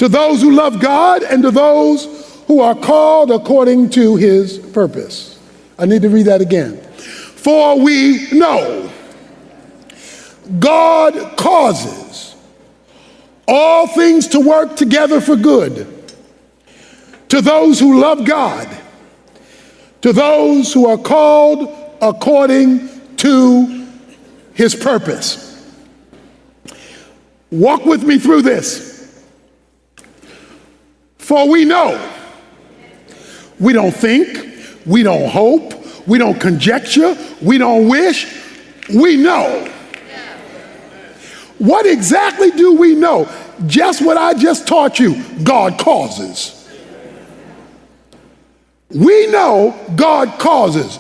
to those who love God and to those who are called according to his purpose. I need to read that again. For we know God causes all things to work together for good to those who love God, to those who are called according to his purpose. Walk with me through this. For we know. We don't think, we don't hope, we don't conjecture, we don't wish, we know. What exactly do we know? Just what I just taught you, God causes. We know God causes.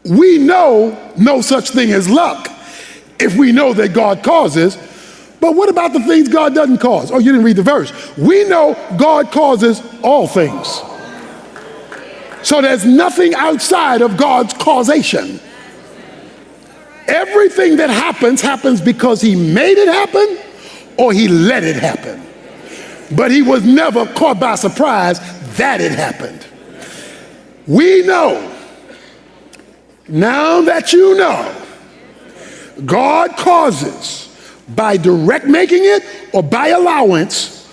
We know no such thing as luck if we know that God causes. But what about the things God doesn't cause? Oh, you didn't read the verse. We know God causes all things. So there's nothing outside of God's causation. Everything that happens because he made it happen or he let it happen. But he was never caught by surprise that it happened. We know, now that you know, God causes by direct making it or by allowance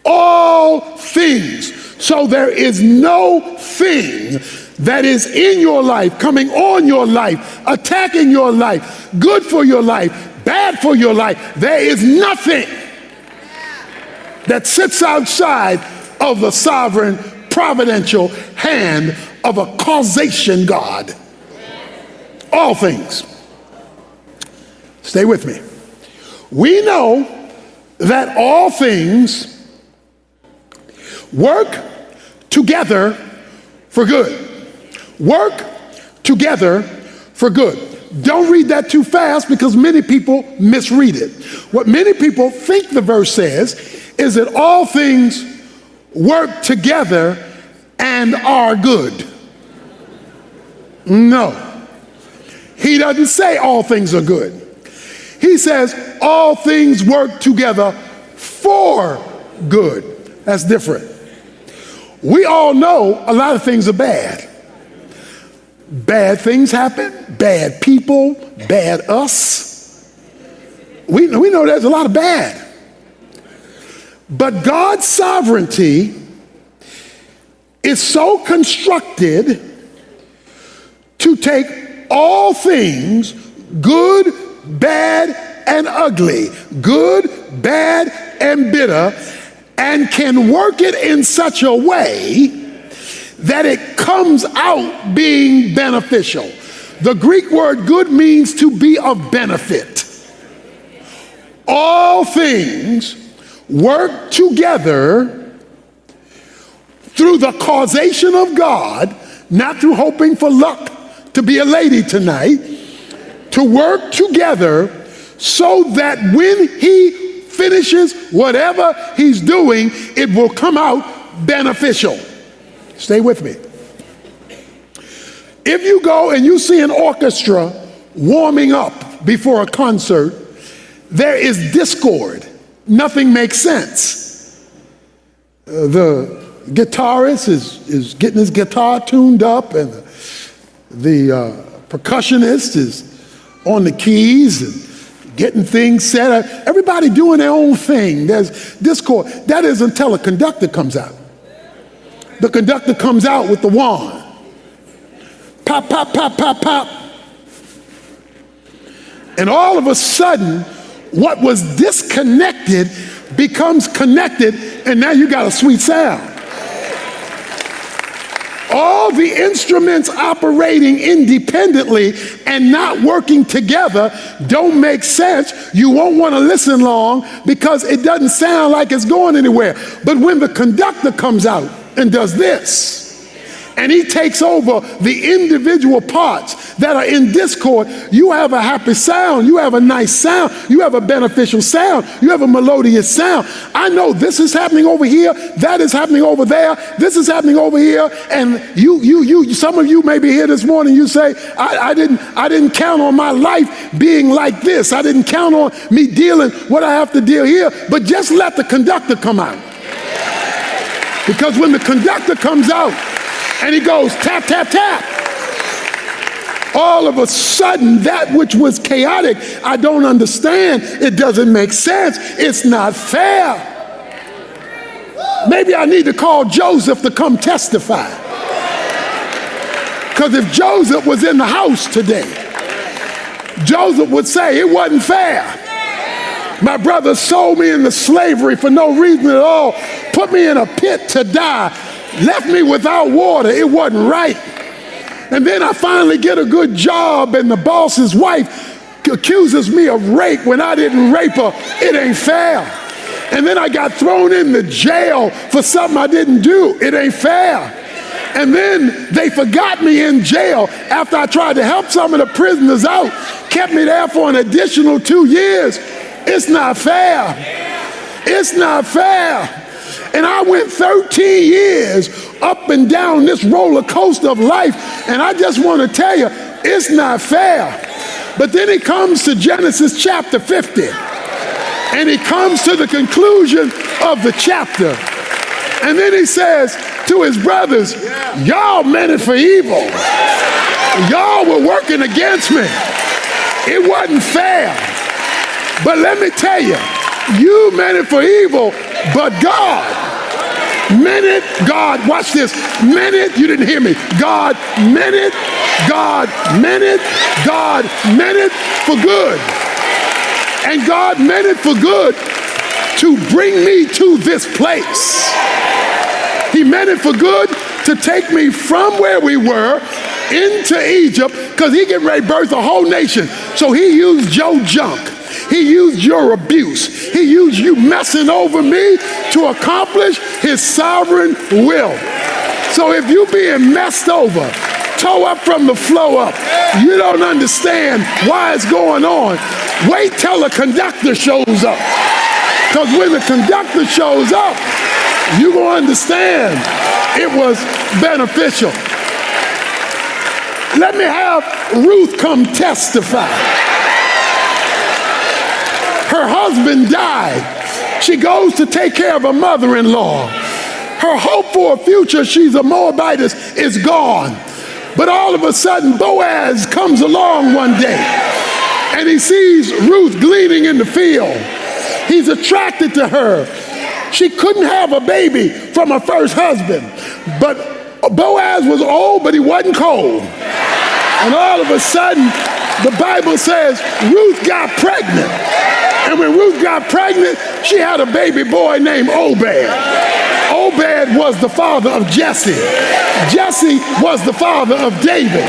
all things. So there is no thing that is in your life, coming on your life, attacking your life, good for your life, bad for your life. There is nothing that sits outside of the sovereign, providential hand of a causation God. All things. Stay with me. We know that all things work together for good. Work together for good. Don't read that too fast because many people misread it. What many people think the verse says is that all things work together and are good. No. He doesn't say all things are good. He says all things work together for good. That's different. We all know a lot of things are bad. Bad things happen, bad people, bad us. We know there's a lot of bad. But God's sovereignty is so constructed to take all things, good, bad, and ugly, good, bad, and bitter, and can work it in such a way that it comes out being beneficial. The Greek word good means to be of benefit. All things work together through the causation of God, not through hoping for luck to be a lady tonight, to work together so that when he finishes whatever he's doing, it will come out beneficial. Stay with me. If you go and you see an orchestra warming up before a concert, there is discord. Nothing makes sense. The guitarist is getting his guitar tuned up, and the percussionist is on the keys and getting things set up. Everybody doing their own thing. There's discord. That is until a conductor comes out. The conductor comes out with the wand. Pop, pop, pop, pop, pop. And all of a sudden, what was disconnected becomes connected, and now you got a sweet sound. All the instruments operating independently and not working together don't make sense. You won't want to listen long because it doesn't sound like it's going anywhere. But when the conductor comes out and does this, and he takes over the individual parts that are in discord, you have a happy sound, you have a nice sound, you have a beneficial sound, you have a melodious sound. I know this is happening over here, that is happening over there, this is happening over here, and you some of you may be here this morning, you say, I didn't count on my life being like this. I didn't count on me dealing what I have to deal here, but just let the conductor come out. Because when the conductor comes out and he goes tap, tap, tap, all of a sudden that which was chaotic, I don't understand, it doesn't make sense, it's not fair. Maybe I need to call Joseph to come testify. Because if Joseph was in the house today, Joseph would say it wasn't fair. My brother sold me into slavery for no reason at all, put me in a pit to die, left me without water. It wasn't right. And then I finally get a good job and the boss's wife accuses me of rape when I didn't rape her. It ain't fair. And then I got thrown into jail for something I didn't do. It ain't fair. And then they forgot me in jail after I tried to help some of the prisoners out, kept me there for an additional 2 years. It's not fair. It's not fair. And I went 13 years up and down this roller coaster of life, and I just want to tell you, it's not fair. But then he comes to Genesis chapter 50, and he comes to the conclusion of the chapter. And then he says to his brothers, y'all meant it for evil. Y'all were working against me. It wasn't fair. But let me tell you, you meant it for evil, but God meant it. God, watch this, meant it. You didn't hear me. God meant it. God meant it. God meant it for good. And God meant it for good to bring me to this place. He meant it for good to take me from where we were into Egypt, because he getting ready to birth a whole nation. So he used your junk. He used your abuse. He used you messing over me to accomplish his sovereign will. So if you being messed over, toe up from the flow up, you don't understand why it's going on, wait till the conductor shows up. Because when the conductor shows up, you're going to understand it was beneficial. Let me have Ruth come testify. Her husband died. She goes to take care of her mother-in-law. Her hope for a future, she's a Moabitess, is gone. But all of a sudden, Boaz comes along one day, and he sees Ruth gleaning in the field. He's attracted to her. She couldn't have a baby from her first husband, but Boaz was old, but he wasn't cold. And all of a sudden, the Bible says Ruth got pregnant. And when Ruth got pregnant, she had a baby boy named Obed. Obed was the father of Jesse. Jesse was the father of David.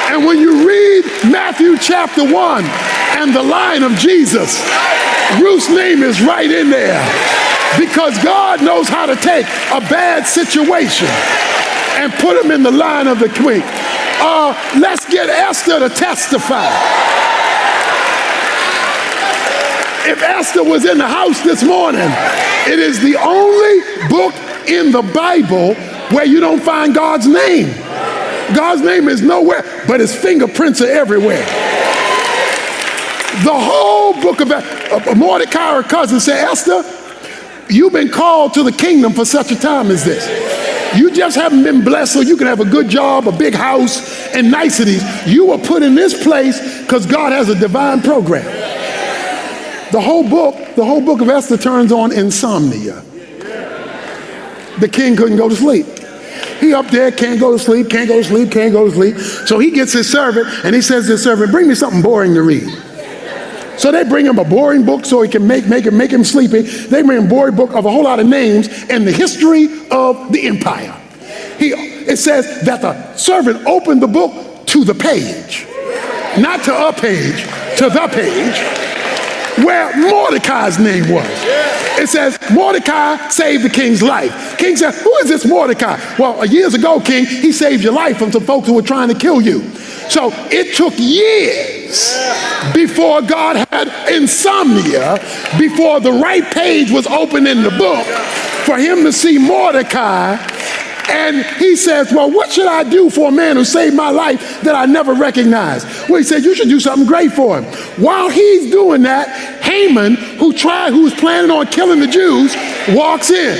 And when you read Matthew chapter 1 and the line of Jesus, Ruth's name is right in there, because God knows how to take a bad situation and put him in the line of the queen. Let's get Esther to testify. If Esther was in the house this morning, it is the only book in the Bible where you don't find God's name. God's name is nowhere, but his fingerprints are everywhere. The whole book of Mordecai, her cousin, said, Esther, you've been called to the kingdom for such a time as this. You just haven't been blessed so you can have a good job, a big house, and niceties. You were put in this place because God has a divine program. The whole book of Esther turns on insomnia. The king couldn't go to sleep. He up there, can't go to sleep, can't go to sleep, can't go to sleep. So he gets his servant and he says to his servant, bring me something boring to read. So they bring him a boring book so he can make him sleepy. They bring him a boring book of a whole lot of names and the history of the empire. It says that the servant opened the book to the page, not to a page, to the page, where Mordecai's name was. It says, Mordecai saved the king's life. King said, who is this Mordecai? Well, years ago, king, he saved your life from some folks who were trying to kill you. So it took years before God had insomnia, before the right page was open in the book for him to see Mordecai. And he says, well, what should I do for a man who saved my life that I never recognized? Well, he said, you should do something great for him. While he's doing that, Haman, who was planning on killing the Jews, walks in.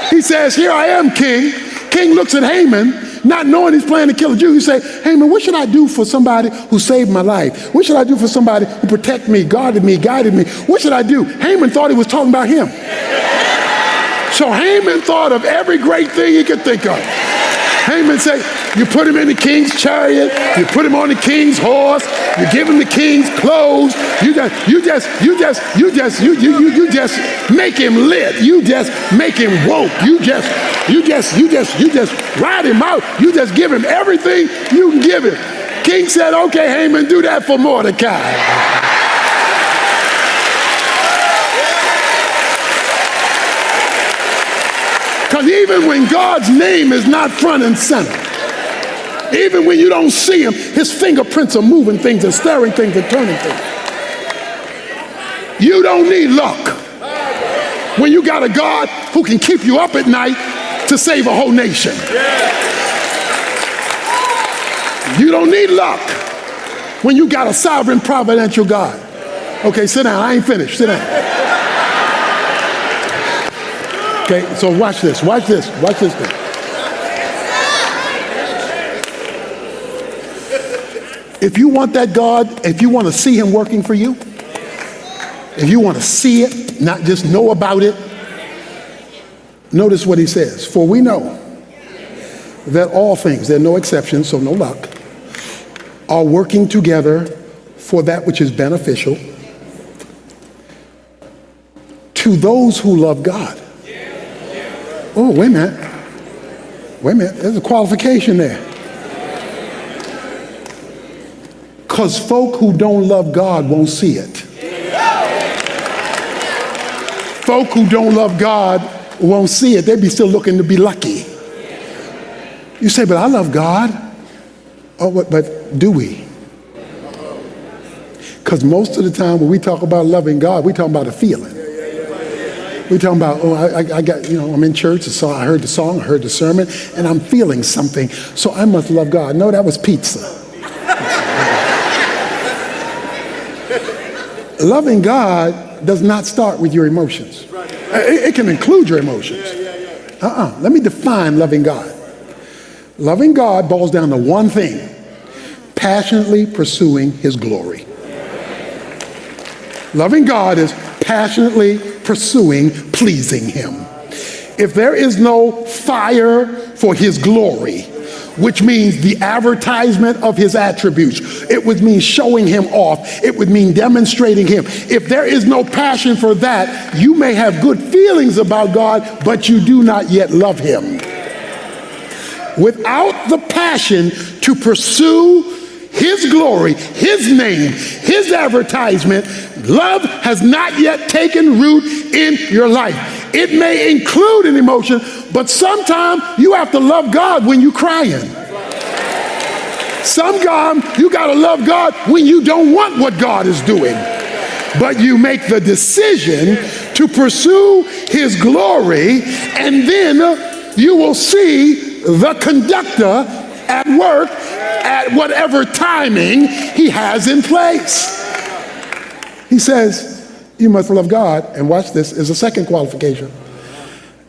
He says, here I am, king. King looks at Haman, not knowing he's planning to kill a Jew. He says, Haman, what should I do for somebody who saved my life? What should I do for somebody who protected me, guarded me, guided me? What should I do? Haman thought he was talking about him. So Haman thought of every great thing he could think of. Haman said, you put him in the king's chariot, you put him on the king's horse, you give him the king's clothes, you just make him lit, you just make him woke, you just ride him out, you just give him everything you can give him. King said, okay, Haman, do that for Mordecai. Because even when God's name is not front and center, even when you don't see him, his fingerprints are moving things and stirring things and turning things. You don't need luck when you got a God who can keep you up at night to save a whole nation. You don't need luck when you got a sovereign providential God. Okay, sit down. I ain't finished. Sit down. Okay, so watch this thing. If you want that God, if you want to see him working for you, if you want to see it, not just know about it, notice what he says. For we know that all things, there are no exceptions, so no luck, are working together for that which is beneficial to those who love God. Oh, wait a minute. There's a qualification there. Because folk who don't love God won't see it. Folk who don't love God won't see it. They'd be still looking to be lucky. You say, but I love God. Oh, but do we? Because most of the time when we talk about loving God, we talking about a feeling. We're talking about, oh, I got, I'm in church, so I heard the song, I heard the sermon, and I'm feeling something, so I must love God. No, that was pizza. Loving God does not start with your emotions. It can include your emotions. Let me define loving God. Loving God boils down to one thing: passionately pursuing his glory. Loving God is passionately pursuing pleasing him. If there is no fire for his glory, which means the advertisement of his attributes, it would mean showing him off, it would mean demonstrating him. If there is no passion for that, you may have good feelings about God, but you do not yet love him. Without the passion to pursue his glory, his name, his advertisement, love has not yet taken root in your life. It may include an emotion, but sometimes you have to love God when you're crying. Sometimes you got to love God when you don't want what God is doing. But you make the decision to pursue his glory, and then you will see the conductor at work at whatever timing he has in place. He says, you must love God, and watch this, is a second qualification,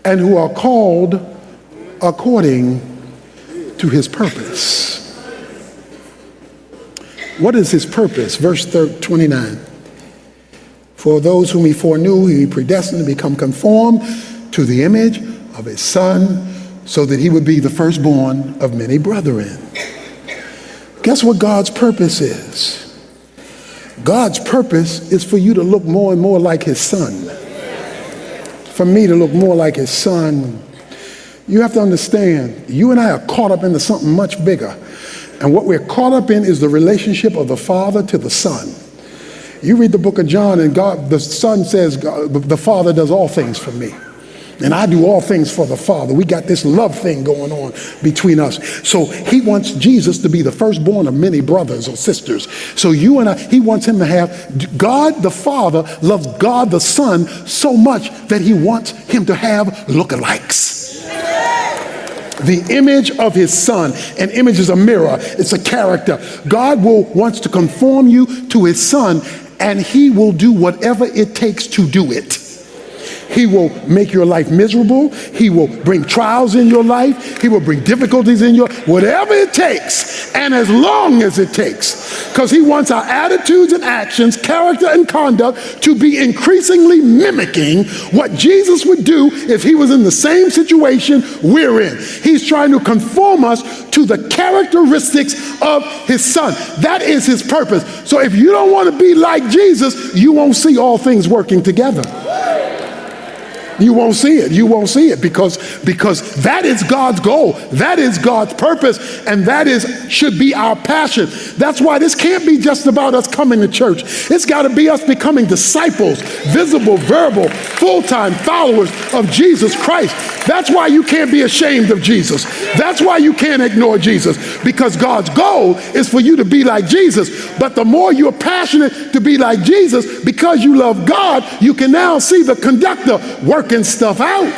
and who are called according to his purpose. What is his purpose? Verse 29. For those whom he foreknew, he predestined to become conformed to the image of his son, so that he would be the firstborn of many brethren. Guess what God's purpose is? God's purpose is for you to look more and more like his son. For me to look more like his son. You have to understand, you and I are caught up into something much bigger. And what we're caught up in is the relationship of the Father to the Son. You read the book of John, and God, the Son says, the Father does all things for me. And I do all things for the Father. We got this love thing going on between us. So he wants Jesus to be the firstborn of many brothers or sisters. So you and I, he wants him to have, God the Father loves God the Son so much that he wants him to have lookalikes. The image of his son. An image is a mirror. It's a character. God wants to conform you to his son, and he will do whatever it takes to do it. He will make your life miserable. He will bring trials in your life. He will bring difficulties in your, whatever it takes, and as long as it takes. Because he wants our attitudes and actions, character and conduct to be increasingly mimicking what Jesus would do if he was in the same situation we're in. He's trying to conform us to the characteristics of his son. That is his purpose. So if you don't want to be like Jesus, you won't see all things working together. You won't see it. You won't see it because that is God's goal. That is God's purpose, and that should be our passion. That's why this can't be just about us coming to church. It's got to be us becoming disciples, visible, verbal, full-time followers of Jesus Christ. That's why you can't be ashamed of Jesus. That's why you can't ignore Jesus, because God's goal is for you to be like Jesus. But the more you're passionate to be like Jesus, because you love God, you can now see the conductor working stuff out.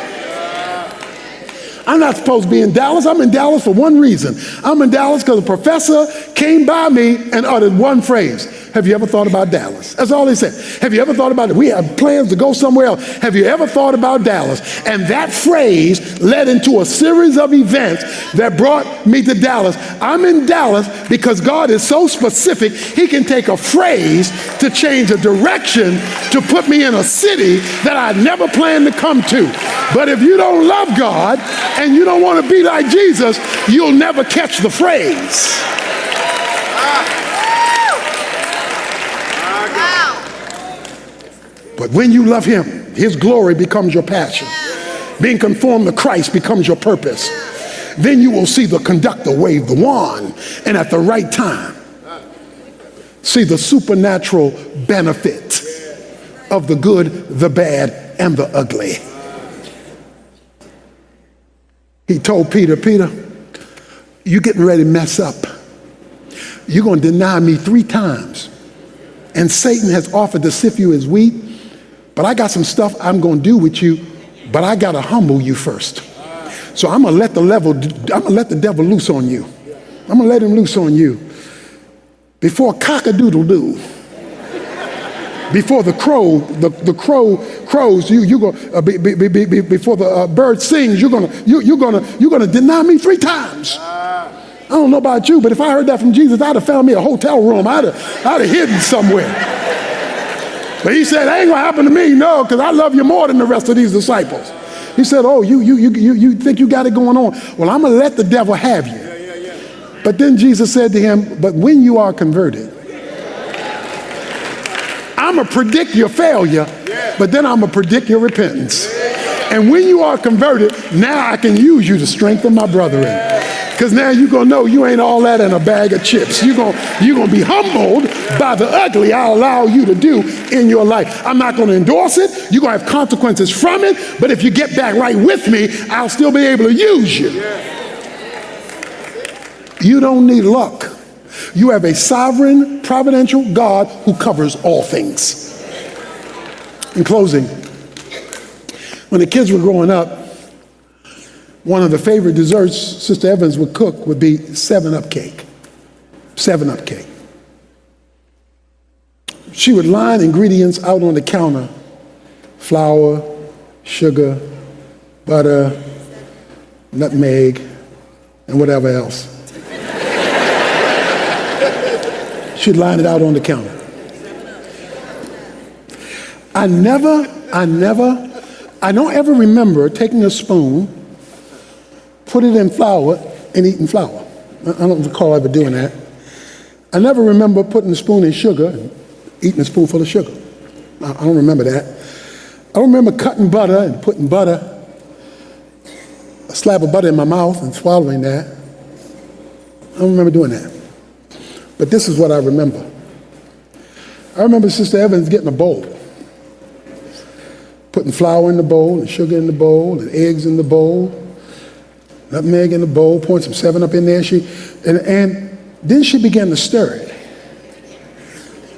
I'm not supposed to be in Dallas. I'm in Dallas for one reason. I'm in Dallas because a professor came by me and uttered one phrase. Have you ever thought about Dallas? That's all he said. Have you ever thought about it? We have plans to go somewhere else. Have you ever thought about Dallas? And that phrase led into a series of events that brought me to Dallas. I'm in Dallas because God is so specific, he can take a phrase to change a direction to put me in a city that I never planned to come to. But if you don't love God and you don't want to be like Jesus, you'll never catch the phrase. But when you love him, his glory becomes your passion. Being conformed to Christ becomes your purpose. Then you will see the conductor wave the wand, and at the right time, see the supernatural benefit of the good, the bad, and the ugly. He told Peter, Peter, you're getting ready to mess up. You're going to deny me 3 times. And Satan has offered to sift you as wheat. But I got some stuff I'm going to do with you, but I got to humble you first. So I'm going to let the devil loose on you. I'm going to let him loose on you. Before cock-a-doodle-doo, before the crow crows, you go before the bird sings, you're gonna deny me 3 times. I don't know about you, but if I heard that from Jesus, I'd have found me a hotel room. I'd have hidden somewhere. But he said, it ain't gonna happen to me, no, because I love you more than the rest of these disciples. He said, oh, you think you got it going on? Well, I'm gonna let the devil have you. But then Jesus said to him, but when you are converted, I'm gonna predict your failure, but then I'm gonna predict your repentance. And when you are converted, now I can use you to strengthen my brethren. Because now you're going to know you ain't all that in a bag of chips. You're going to be humbled by the ugly I allow you to do in your life. I'm not going to endorse it. You're going to have consequences from it. But if you get back right with me, I'll still be able to use you. You don't need luck. You have a sovereign, providential God who covers all things. In closing, when the kids were growing up, one of the favorite desserts Sister Evans would cook would be 7-Up cake. 7-Up cake. She would line ingredients out on the counter: flour, sugar, butter, nutmeg, and whatever else. She'd line it out on the counter. I don't ever remember taking a spoon, put it in flour, and eating flour. I don't recall ever doing that. I never remember putting a spoon in sugar and eating a spoonful of sugar. I don't remember that. I don't remember cutting butter and putting a slab of butter in my mouth and swallowing that. I don't remember doing that. But this is what I remember. I remember Sister Evans getting a bowl, putting flour in the bowl and sugar in the bowl and eggs in the bowl, nutmeg in the bowl, pouring some 7-Up in there. And then she began to stir it.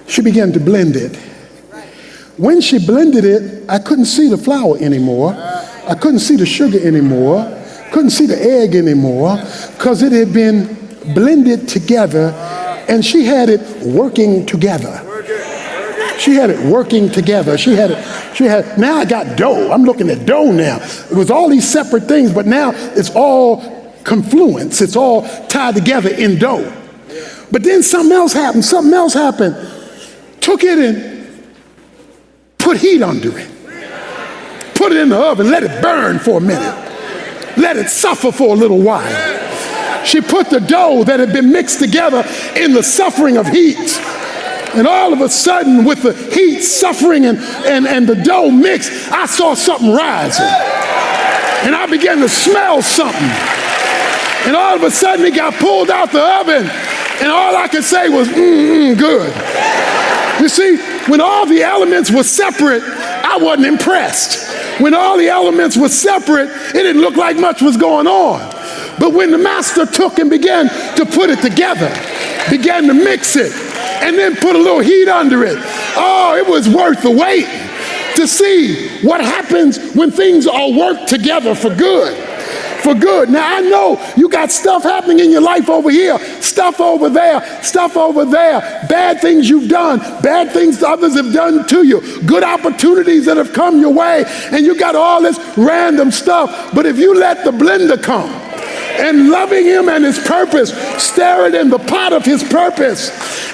She began to blend it. When she blended it, I couldn't see the flour anymore. I couldn't see the sugar anymore. Couldn't see the egg anymore, because it had been blended together and she had it working together. She had it working together. Now I got dough. I'm looking at dough now. It was all these separate things, but now it's all confluence. It's all tied together in dough. But then something else happened. Took it and put heat under it. Put it in the oven, let it burn for a minute. Let it suffer for a little while. She put the dough that had been mixed together in the suffering of heat. And all of a sudden, with the heat, suffering, and the dough mixed, I saw something rising. And I began to smell something. And all of a sudden, it got pulled out the oven. And all I could say was, good. You see, when all the elements were separate, I wasn't impressed. When all the elements were separate, it didn't look like much was going on. But when the master took and began to put it together, began to mix it, and then put a little heat under it, oh, it was worth the wait to see what happens when things are worked together for good. For good. Now I know you got stuff happening in your life over here, stuff over there, bad things you've done, bad things others have done to you, good opportunities that have come your way, and you got all this random stuff. But if you let the blender come and loving him and his purpose, stir it in the pot of his purpose,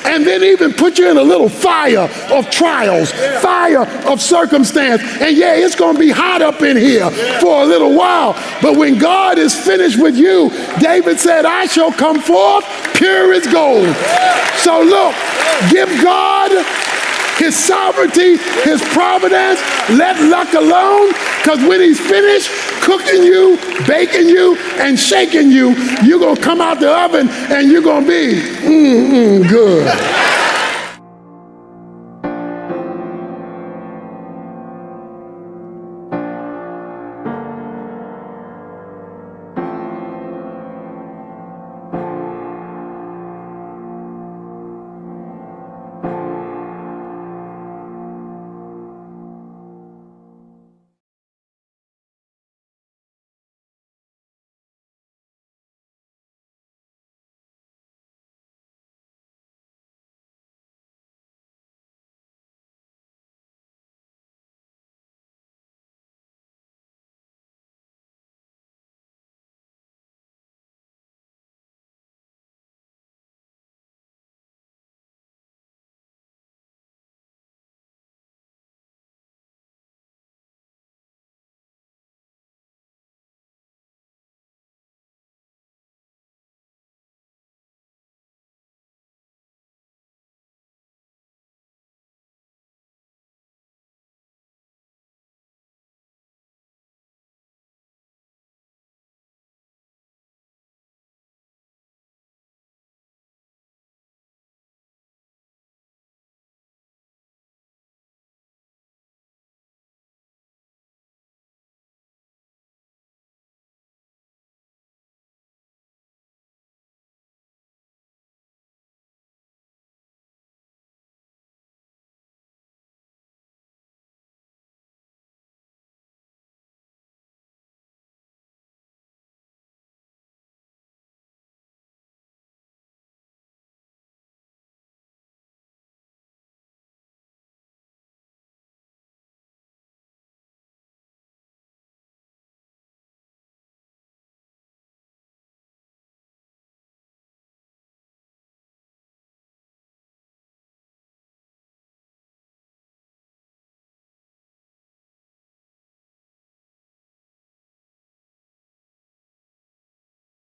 and then even put you in a little fire of trials, fire of circumstance. And yeah, it's going to be hot up in here for a little while. But when God is finished with you, David said, I shall come forth pure as gold. So look, give God his sovereignty, his providence, let luck alone, because when he's finished cooking you, baking you, and shaking you, you're going to come out the oven and you're going to be good.